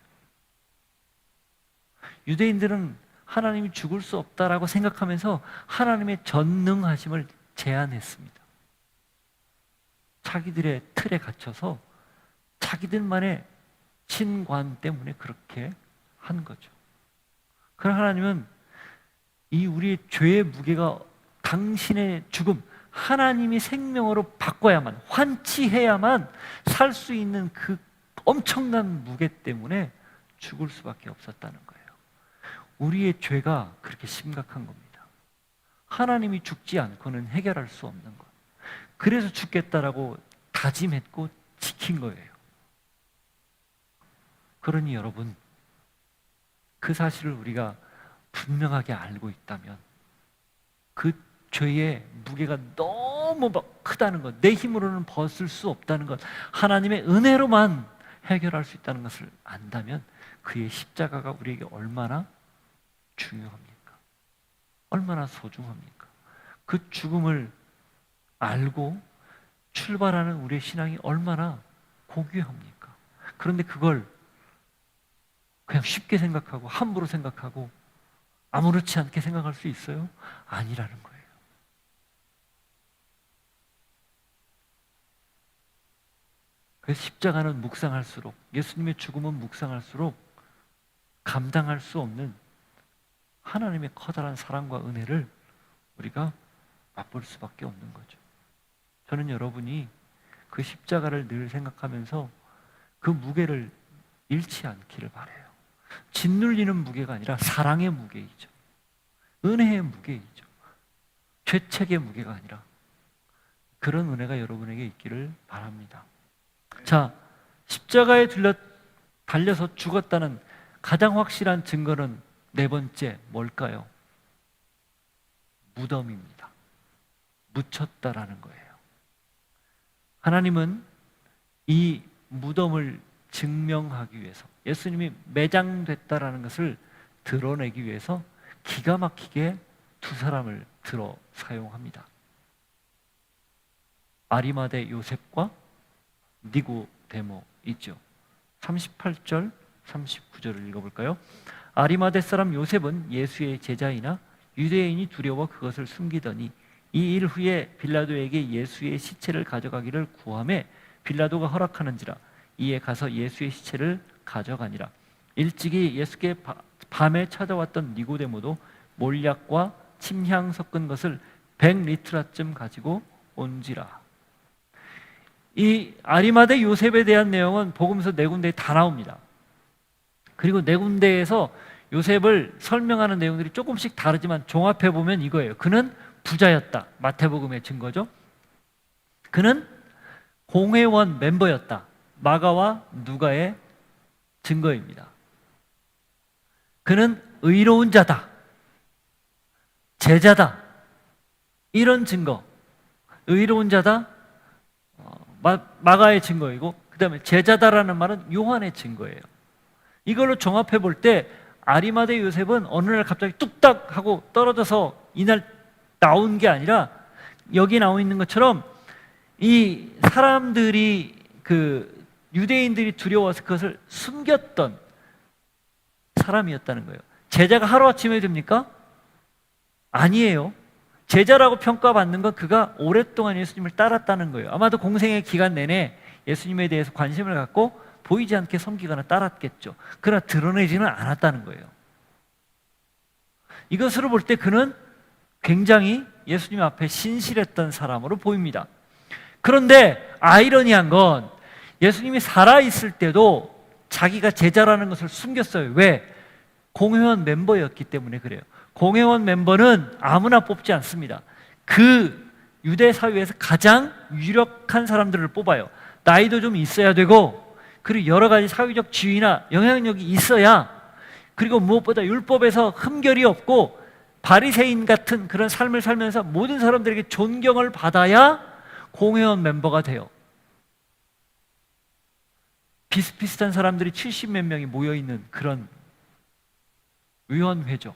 유대인들은 하나님이 죽을 수 없다라고 생각하면서 하나님의 전능하심을 제안했습니다. 자기들의 틀에 갇혀서 자기들만의 신관 때문에 그렇게 한 거죠. 그러나 하나님은 이 우리의 죄의 무게가 당신의 죽음, 하나님이 생명으로 바꿔야만, 환치해야만 살 수 있는 그 엄청난 무게 때문에 죽을 수밖에 없었다는 거예요. 우리의 죄가 그렇게 심각한 겁니다. 하나님이 죽지 않고는 해결할 수 없는 것. 그래서 죽겠다라고 다짐했고 지킨 거예요. 그러니 여러분, 그 사실을 우리가 분명하게 알고 있다면 그 죄의 무게가 너무 크다는 것, 내 힘으로는 벗을 수 없다는 것, 하나님의 은혜로만 해결할 수 있다는 것을 안다면 그의 십자가가 우리에게 얼마나 중요합니까? 얼마나 소중합니까? 그 죽음을 알고 출발하는 우리의 신앙이 얼마나 고귀합니까? 그런데 그걸 그냥 쉽게 생각하고 함부로 생각하고 아무렇지 않게 생각할 수 있어요? 아니라는 거예요. 그래서 십자가는 묵상할수록, 예수님의 죽음은 묵상할수록 감당할 수 없는 하나님의 커다란 사랑과 은혜를 우리가 맛볼 수밖에 없는 거죠. 저는 여러분이 그 십자가를 늘 생각하면서 그 무게를 잃지 않기를 바라요. 짓눌리는 무게가 아니라 사랑의 무게이죠. 은혜의 무게이죠. 죄책의 무게가 아니라 그런 은혜가 여러분에게 있기를 바랍니다. 자, 십자가에 달려서 죽었다는 가장 확실한 증거는 네 번째 뭘까요? 무덤입니다. 묻혔다라는 거예요. 하나님은 이 무덤을 증명하기 위해서, 예수님이 매장됐다라는 것을 드러내기 위해서 기가 막히게 두 사람을 들어 사용합니다. 아리마대 요셉과 니고데모 있죠. 38절, 39절을 읽어볼까요? 아리마대 사람 요셉은 예수의 제자이나 유대인이 두려워 그것을 숨기더니 이 일 후에 빌라도에게 예수의 시체를 가져가기를 구하매 빌라도가 허락하는지라 이에 가서 예수의 시체를 가져가니라. 일찍이 예수께 밤에 찾아왔던 니고데모도 몰약과 침향 섞은 것을 100리트라쯤 가지고 온지라. 이 아리마대 요셉에 대한 내용은 복음서 네 군데에 다 나옵니다. 그리고 네 군데에서 요셉을 설명하는 내용들이 조금씩 다르지만 종합해 보면 이거예요. 그는 부자였다. 마태복음의 증거죠. 그는 공회원 멤버였다. 마가와 누가의 증거입니다. 그는 의로운 자다. 제자다. 이런 증거. 의로운 자다. 마가의 증거이고, 그 다음에 제자다라는 말은 요한의 증거예요. 이걸로 종합해 볼 때 아리마대 요셉은 어느 날 갑자기 뚝딱 하고 떨어져서 이날 나온 게 아니라 여기 나와 있는 것처럼 이 사람들이 그 유대인들이 두려워서 그것을 숨겼던 사람이었다는 거예요. 제자가 하루아침에 됩니까? 아니에요. 제자라고 평가받는 건 그가 오랫동안 예수님을 따랐다는 거예요. 아마도 공생의 기간 내내 예수님에 대해서 관심을 갖고 보이지 않게 섬기거나 따랐겠죠. 그러나 드러내지는 않았다는 거예요. 이것으로 볼 때 그는 굉장히 예수님 앞에 신실했던 사람으로 보입니다. 그런데 아이러니한 건 예수님이 살아있을 때도 자기가 제자라는 것을 숨겼어요. 왜? 공회원 멤버였기 때문에 그래요. 공회원 멤버는 아무나 뽑지 않습니다. 그 유대 사회에서 가장 유력한 사람들을 뽑아요. 나이도 좀 있어야 되고, 그리고 여러 가지 사회적 지위나 영향력이 있어야, 그리고 무엇보다 율법에서 흠결이 없고 바리새인 같은 그런 삶을 살면서 모든 사람들에게 존경을 받아야 공회원 멤버가 돼요. 비슷비슷한 사람들이 70몇 명이 모여있는 그런 위원회죠.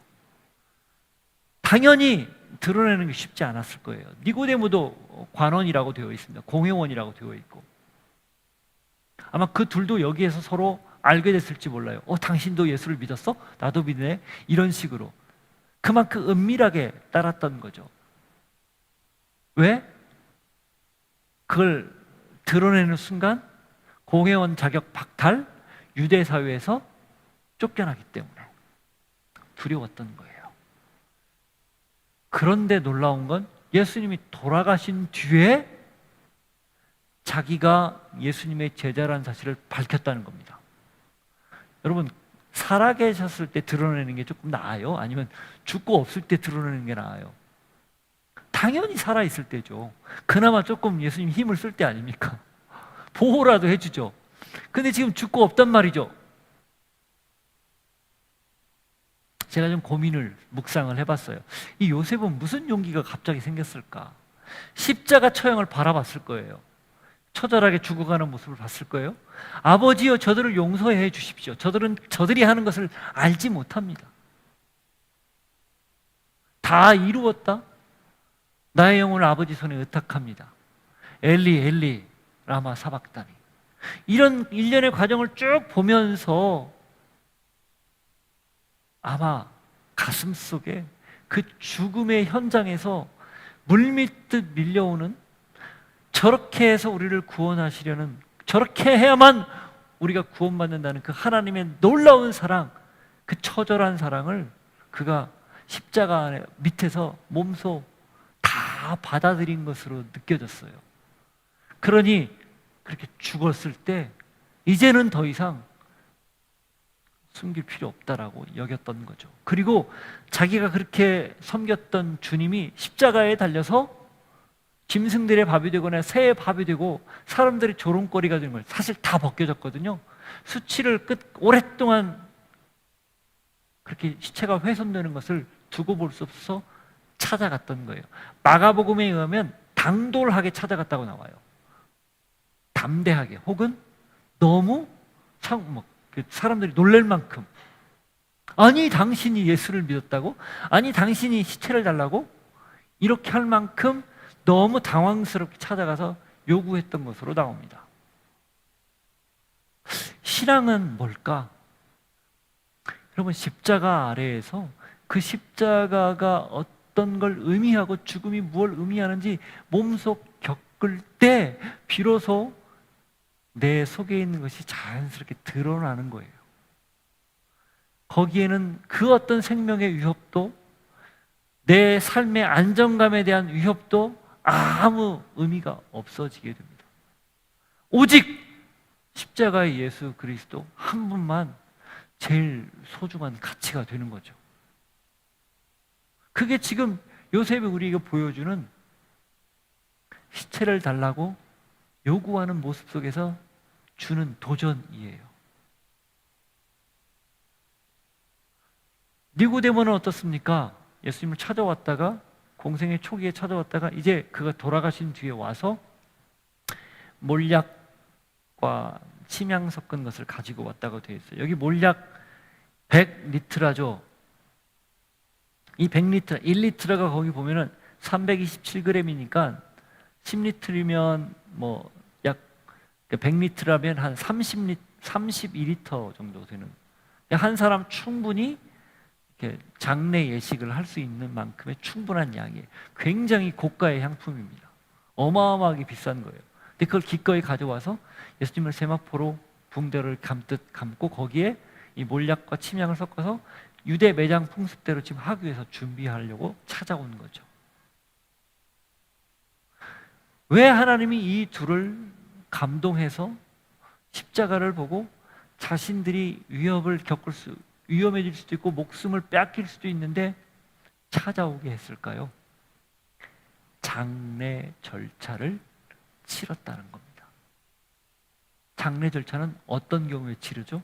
당연히 드러내는 게 쉽지 않았을 거예요. 니고데모도 관원이라고 되어 있습니다. 공회원이라고 되어 있고. 아마 그 둘도 여기에서 서로 알게 됐을지 몰라요. 당신도 예수를 믿었어? 나도 믿네. 이런 식으로. 그만큼 은밀하게 따랐던 거죠. 왜? 그걸 드러내는 순간 공회원 자격 박탈, 유대 사회에서 쫓겨나기 때문에 두려웠던 거예요. 그런데 놀라운 건 예수님이 돌아가신 뒤에 자기가 예수님의 제자라는 사실을 밝혔다는 겁니다. 여러분, 살아계셨을 때 드러내는 게 조금 나아요? 아니면 죽고 없을 때 드러내는 게 나아요? 당연히 살아있을 때죠. 그나마 조금 예수님 힘을 쓸 때 아닙니까? 보호라도 해주죠. 근데 지금 죽고 없단 말이죠. 제가 좀 고민을, 묵상을 해봤어요. 이 요셉은 무슨 용기가 갑자기 생겼을까? 십자가 처형을 바라봤을 거예요. 처절하게 죽어가는 모습을 봤을 거예요. 아버지여, 저들을 용서해 주십시오. 저들이 하는 것을 알지 못합니다. 다 이루었다. 나의 영혼을 아버지 손에 의탁합니다. 엘리 엘리 라마 사박다니. 이런 일련의 과정을 쭉 보면서 아마 가슴 속에 그 죽음의 현장에서 물밀듯 밀려오는, 저렇게 해서 우리를 구원하시려는, 저렇게 해야만 우리가 구원받는다는 그 하나님의 놀라운 사랑, 그 처절한 사랑을 그가 십자가 밑에서 몸소 다 받아들인 것으로 느껴졌어요. 그러니 그렇게 죽었을 때 이제는 더 이상 숨길 필요 없다라고 여겼던 거죠. 그리고 자기가 그렇게 섬겼던 주님이 십자가에 달려서 짐승들의 밥이 되거나 새의 밥이 되고 사람들의 조롱거리가 되는 걸 사실 다 벗겨졌거든요. 수치를 오랫동안 그렇게 시체가 훼손되는 것을 두고 볼 수 없어서 찾아갔던 거예요. 마가복음에 의하면 당돌하게 찾아갔다고 나와요. 담대하게, 혹은 너무 사람들이 놀랄 만큼, 아니 당신이 예수를 믿었다고? 아니 당신이 시체를 달라고? 이렇게 할 만큼 너무 당황스럽게 찾아가서 요구했던 것으로 나옵니다. 신앙은 뭘까? 여러분, 십자가 아래에서 그 십자가가 어떤 걸 의미하고 죽음이 무엇을 의미하는지 몸소 겪을 때 비로소 내 속에 있는 것이 자연스럽게 드러나는 거예요. 거기에는 그 어떤 생명의 위협도, 내 삶의 안정감에 대한 위협도 아무 의미가 없어지게 됩니다. 오직 십자가의 예수 그리스도 한 분만 제일 소중한 가치가 되는 거죠. 그게 지금 요셉이 우리에게 보여주는 시체를 달라고 요구하는 모습 속에서 주는 도전이에요. 니고데모는 어떻습니까? 예수님을 찾아왔다가, 공생의 초기에 찾아왔다가 이제 그가 돌아가신 뒤에 와서 몰약과 침향 섞은 것을 가지고 왔다고 되어 있어요. 여기 몰약 100리트라죠. 이 100리트라, 1리트라가 거기 보면은 327g이니까 10리트면 약 100리트라면 한 32리터 정도 되는, 한 사람 충분히 이렇게 장례 예식을 할 수 있는 만큼의 충분한 양이에요. 굉장히 고가의 향품입니다. 어마어마하게 비싼 거예요. 근데 그걸 기꺼이 가져와서 예수님을 세마포로 붕대를 감듯 감고 거기에 이 몰약과 침향을 섞어서 유대 매장 풍습대로 지금 하기 위해서 준비하려고 찾아온 거죠. 왜 하나님이 이 둘을 감동해서 십자가를 보고 자신들이 위험해질 수도 있고 목숨을 빼앗길 수도 있는데 찾아오게 했을까요? 장례 절차를 치렀다는 겁니다. 장례 절차는 어떤 경우에 치르죠?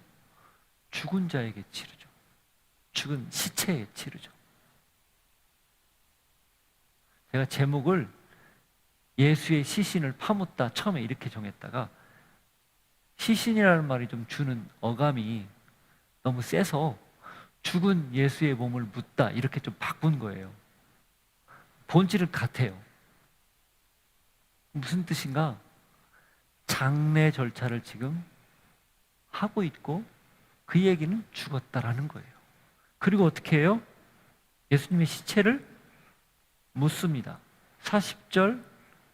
죽은 자에게 치르죠. 죽은 시체에 치르죠. 제가 제목을 예수의 시신을 파묻다 처음에 이렇게 정했다가, 시신이라는 말이 좀 주는 어감이 너무 세서 죽은 예수의 몸을 묻다 이렇게 좀 바꾼 거예요. 본질은 같아요. 무슨 뜻인가? 장례 절차를 지금 하고 있고 그 얘기는 죽었다라는 거예요. 그리고 어떻게 해요? 예수님의 시체를 묻습니다. 40절,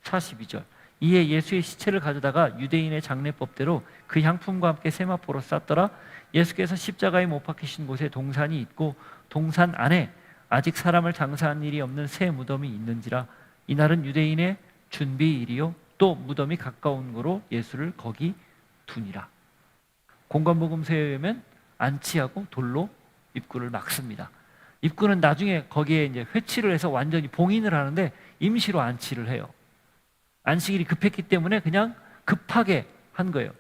42절. 이에 예수의 시체를 가져다가 유대인의 장례법대로 그 향품과 함께 세마포로 쌌더라. 예수께서 십자가에 못 박히신 곳에 동산이 있고 동산 안에 아직 사람을 장사한 일이 없는 새 무덤이 있는지라. 이날은 유대인의 준비일이요 또 무덤이 가까운 거로 예수를 거기 두니라. 공관복음서에 의하면 안치하고 돌로 입구를 막습니다. 입구는 나중에 거기에 이제 회치를 해서 완전히 봉인을 하는데 임시로 안치를 해요. 안식일이 급했기 때문에 그냥 급하게 한 거예요.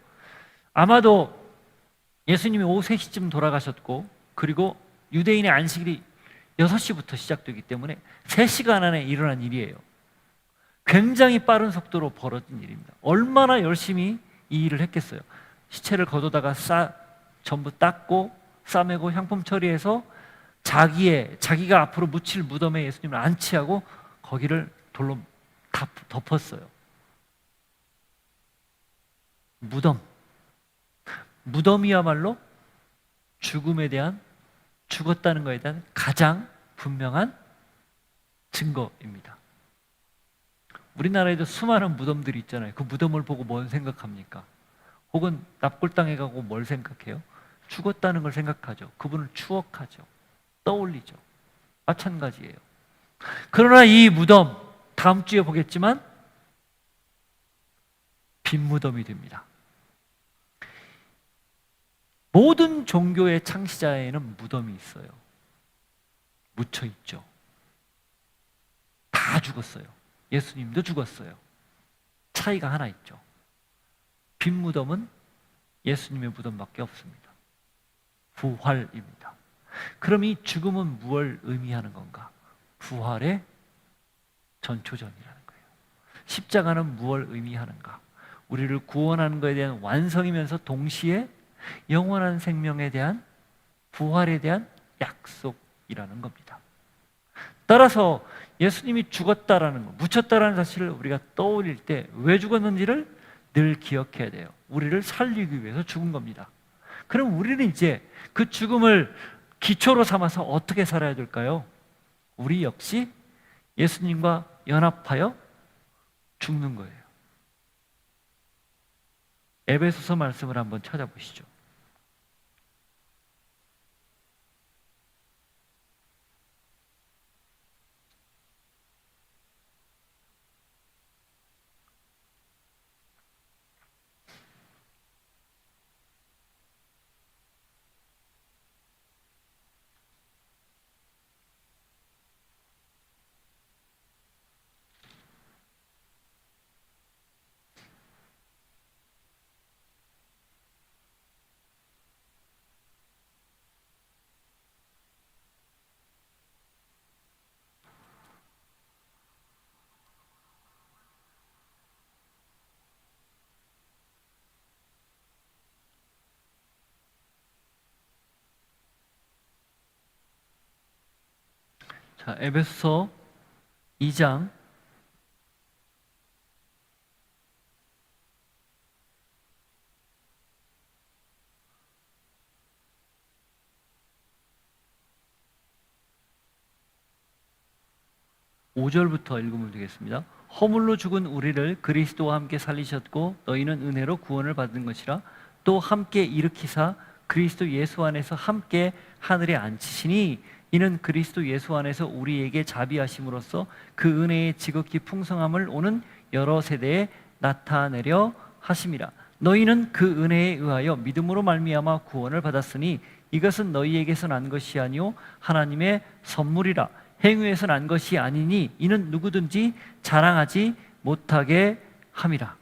아마도 예수님이 오후 3시쯤 돌아가셨고, 그리고 유대인의 안식일이 6시부터 시작되기 때문에 3시간 안에 일어난 일이에요. 굉장히 빠른 속도로 벌어진 일입니다. 얼마나 열심히 이 일을 했겠어요. 시체를 걷어다가 전부 닦고 싸매고 향품 처리해서 자기가 앞으로 묻힐 무덤에 예수님을 안치하고 거기를 돌로 다 덮었어요. 무덤이야말로 죽었다는 것에 대한 가장 분명한 증거입니다. 우리나라에도 수많은 무덤들이 있잖아요. 그 무덤을 보고 뭘 생각합니까? 혹은 납골당해가고 뭘 생각해요? 죽었다는 걸 생각하죠. 그분을 추억하죠. 떠올리죠. 마찬가지예요. 그러나 이 무덤, 다음 주에 보겠지만 빈 무덤이 됩니다. 모든 종교의 창시자에는 무덤이 있어요. 묻혀 있죠. 다 죽었어요. 예수님도 죽었어요. 차이가 하나 있죠. 빈 무덤은 예수님의 무덤밖에 없습니다. 부활입니다. 그럼 이 죽음은 무엇을 의미하는 건가? 부활의 전초전이라는 거예요. 십자가는 무엇을 의미하는가? 우리를 구원하는 것에 대한 완성이면서 동시에 영원한 생명에 대한, 부활에 대한 약속이라는 겁니다. 따라서 예수님이 죽었다라는 것, 묻혔다라는 사실을 우리가 떠올릴 때 왜 죽었는지를 늘 기억해야 돼요. 우리를 살리기 위해서 죽은 겁니다. 그럼 우리는 이제 그 죽음을 기초로 삼아서 어떻게 살아야 될까요? 우리 역시 예수님과 연합하여 죽는 거예요. 에베소서 말씀을 한번 찾아보시죠. 자, 에베소서 2장 5절부터 읽으면 되겠습니다. 허물로 죽은 우리를 그리스도와 함께 살리셨고 너희는 은혜로 구원을 받은 것이라. 또 함께 일으키사 그리스도 예수 안에서 함께 하늘에 앉히시니 이는 그리스도 예수 안에서 우리에게 자비하심으로써 그 은혜의 지극히 풍성함을 오는 여러 세대에 나타내려 하심이라. 너희는 그 은혜에 의하여 믿음으로 말미암아 구원을 받았으니 이것은 너희에게서 난 것이 아니요 하나님의 선물이라. 행위에서 난 것이 아니니 이는 누구든지 자랑하지 못하게 함이라.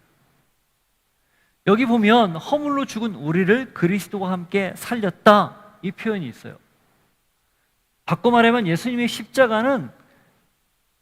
여기 보면 허물로 죽은 우리를 그리스도와 함께 살렸다, 이 표현이 있어요. 바꿔 말하면 예수님의 십자가는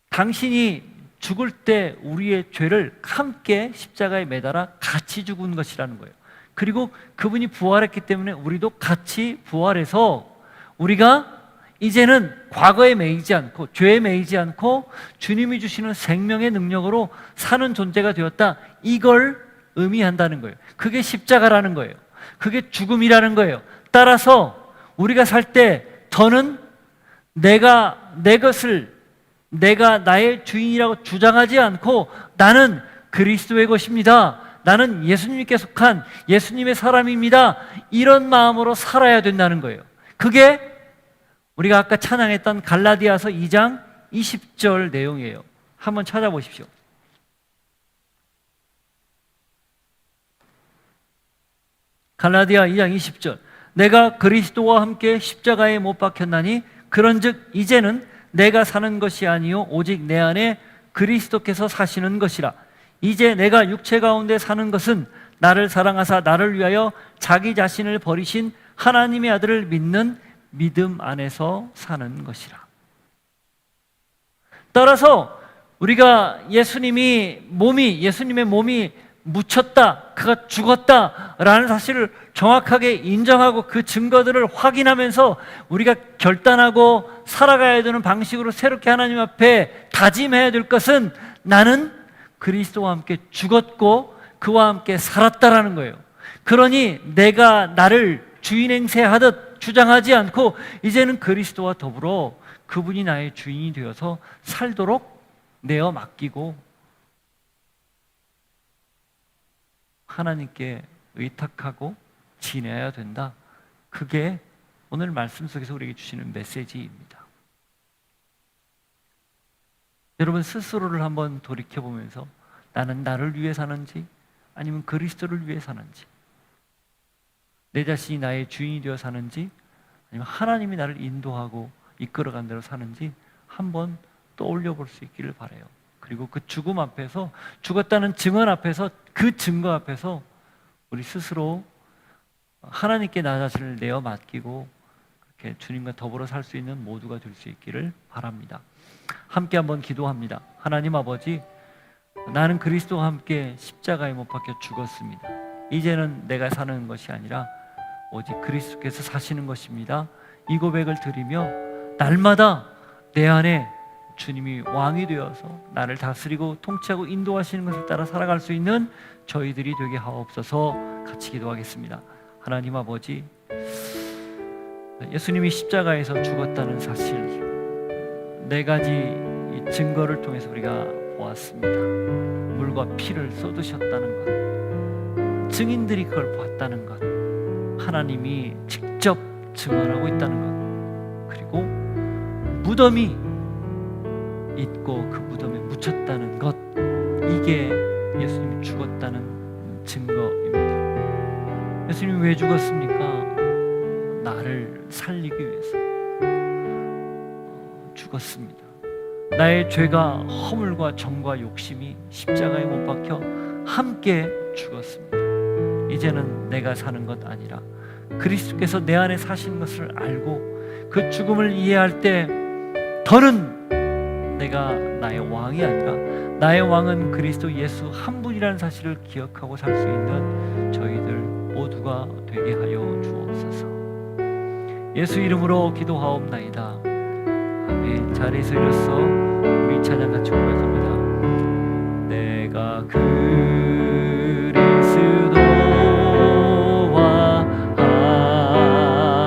당신이 죽을 때 우리의 죄를 함께 십자가에 매달아 같이 죽은 것이라는 거예요. 그리고 그분이 부활했기 때문에 우리도 같이 부활해서 우리가 이제는 과거에 매이지 않고 죄에 매이지 않고 주님이 주시는 생명의 능력으로 사는 존재가 되었다, 이걸 의미한다는 거예요. 그게 십자가라는 거예요. 그게 죽음이라는 거예요. 따라서 우리가 살 때 더는 내가 나의 주인이라고 주장하지 않고 나는 그리스도의 것입니다. 나는 예수님께 속한 예수님의 사람입니다. 이런 마음으로 살아야 된다는 거예요. 그게 우리가 아까 찬양했던 갈라디아서 2장 20절 내용이에요. 한번 찾아보십시오. 갈라디아 2장 20절. 내가 그리스도와 함께 십자가에 못 박혔나니 그런즉 이제는 내가 사는 것이 아니요 오직 내 안에 그리스도께서 사시는 것이라. 이제 내가 육체 가운데 사는 것은 나를 사랑하사 나를 위하여 자기 자신을 버리신 하나님의 아들을 믿는 믿음 안에서 사는 것이라. 따라서 우리가 예수님의 몸이 묻혔다, 그가 죽었다라는 사실을 정확하게 인정하고 그 증거들을 확인하면서 우리가 결단하고 살아가야 되는 방식으로 새롭게 하나님 앞에 다짐해야 될 것은 나는 그리스도와 함께 죽었고 그와 함께 살았다라는 거예요. 그러니 내가 나를 주인 행세하듯 주장하지 않고 이제는 그리스도와 더불어 그분이 나의 주인이 되어서 살도록 내어 맡기고 하나님께 의탁하고 지내야 된다. 그게 오늘 말씀 속에서 우리에게 주시는 메시지입니다. 여러분 스스로를 한번 돌이켜보면서 나는 나를 위해 사는지 아니면 그리스도를 위해 사는지, 내 자신이 나의 주인이 되어 사는지 아니면 하나님이 나를 인도하고 이끌어간 대로 사는지 한번 떠올려 볼 수 있기를 바라요. 그리고 그 죽음 앞에서, 죽었다는 증언 앞에서, 그 증거 앞에서 우리 스스로 하나님께 나 자신을 내어 맡기고 그렇게 주님과 더불어 살 수 있는 모두가 될 수 있기를 바랍니다. 함께 한번 기도합니다. 하나님 아버지, 나는 그리스도와 함께 십자가에 못 박혀 죽었습니다. 이제는 내가 사는 것이 아니라 오직 그리스도께서 사시는 것입니다. 이 고백을 드리며 날마다 내 안에 주님이 왕이 되어서 나를 다스리고 통치하고 인도하시는 것을 따라 살아갈 수 있는 저희들이 되게 하옵소서. 같이 기도하겠습니다. 하나님 아버지, 예수님이 십자가에서 죽었다는 사실 네 가지 증거를 통해서 우리가 보았습니다. 물과 피를 쏟으셨다는 것, 증인들이 그걸 봤다는 것, 하나님이 직접 증언하고 있다는 것, 그리고 무덤이 있고 그 무덤에 묻혔다는 것, 이게 예수님이 죽었다는 증거입니다. 예수님이 왜 죽었습니까? 나를 살리기 위해서 죽었습니다. 나의 죄가 허물과 정과 욕심이 십자가에 못 박혀 함께 죽었습니다. 이제는 내가 사는 것 아니라 그리스도께서 내 안에 사시는 것을 알고 그 죽음을 이해할 때 더는 내가 나의 왕이 아니라 나의 왕은 그리스도 예수 한 분이라는 사실을 기억하고 살 수 있는 저희들 모두가 되게 하여 주옵소서. 예수 이름으로 기도하옵나이다. 아멘. 자리에서 일어서 우리 찬양 같이 고백합니다. 내가 그리스도와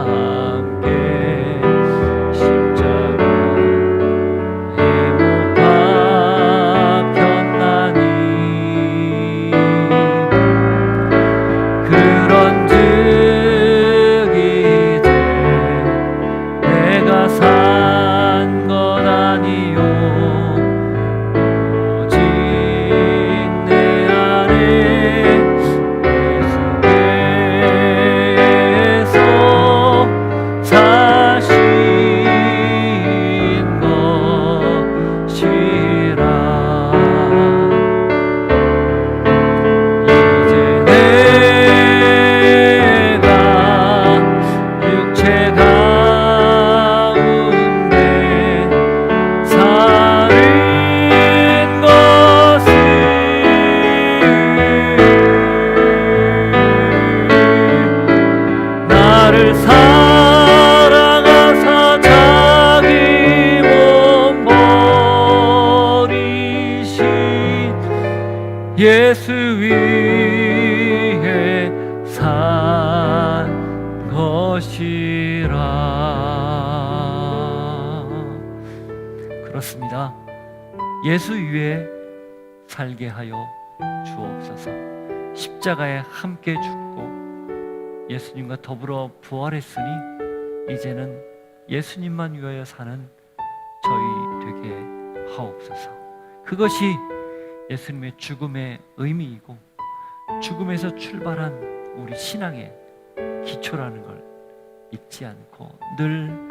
함께 십자가에 못 박혔나니 그런즉 이제 내가 산 것 아니요 오직 내 안에 예수께서 사신 것이라. 이제 내가 육체 가운데 사는 것은 나를 사랑하사 자기 몸 버리신 예수 위에 산 것이라. 그렇습니다. 예수 위에 살게 하여 주옵소서. 십자가에 함께 죽고 예수님과 더불어 부활했으니 이제는 예수님만 위하여 사는 저희 되게 하옵소서. 그것이 예수님의 죽음의 의미이고 죽음에서 출발한 우리 신앙의 기초라는 걸 잊지 않고 늘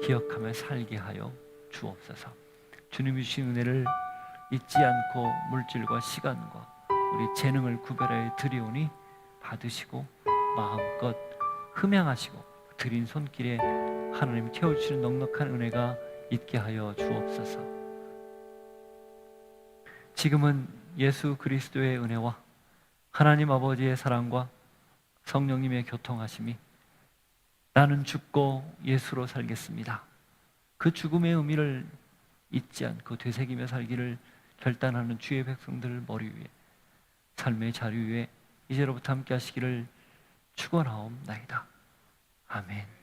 기억하며 살게 하여 주옵소서. 주님이 주신 은혜를 잊지 않고 물질과 시간과 우리 재능을 구별하여 드리오니 받으시고 마음껏 흠양하시고 드린 손길에 하나님 채워주시는 넉넉한 은혜가 있게 하여 주옵소서. 지금은 예수 그리스도의 은혜와 하나님 아버지의 사랑과 성령님의 교통하심이 나는 죽고 예수로 살겠습니다. 그 죽음의 의미를 잊지 않고 되새기며 살기를 결단하는 주의 백성들 머리 위에 삶의 자리 위에 이제로부터 함께 하시기를 축원하옵나이다. 아멘.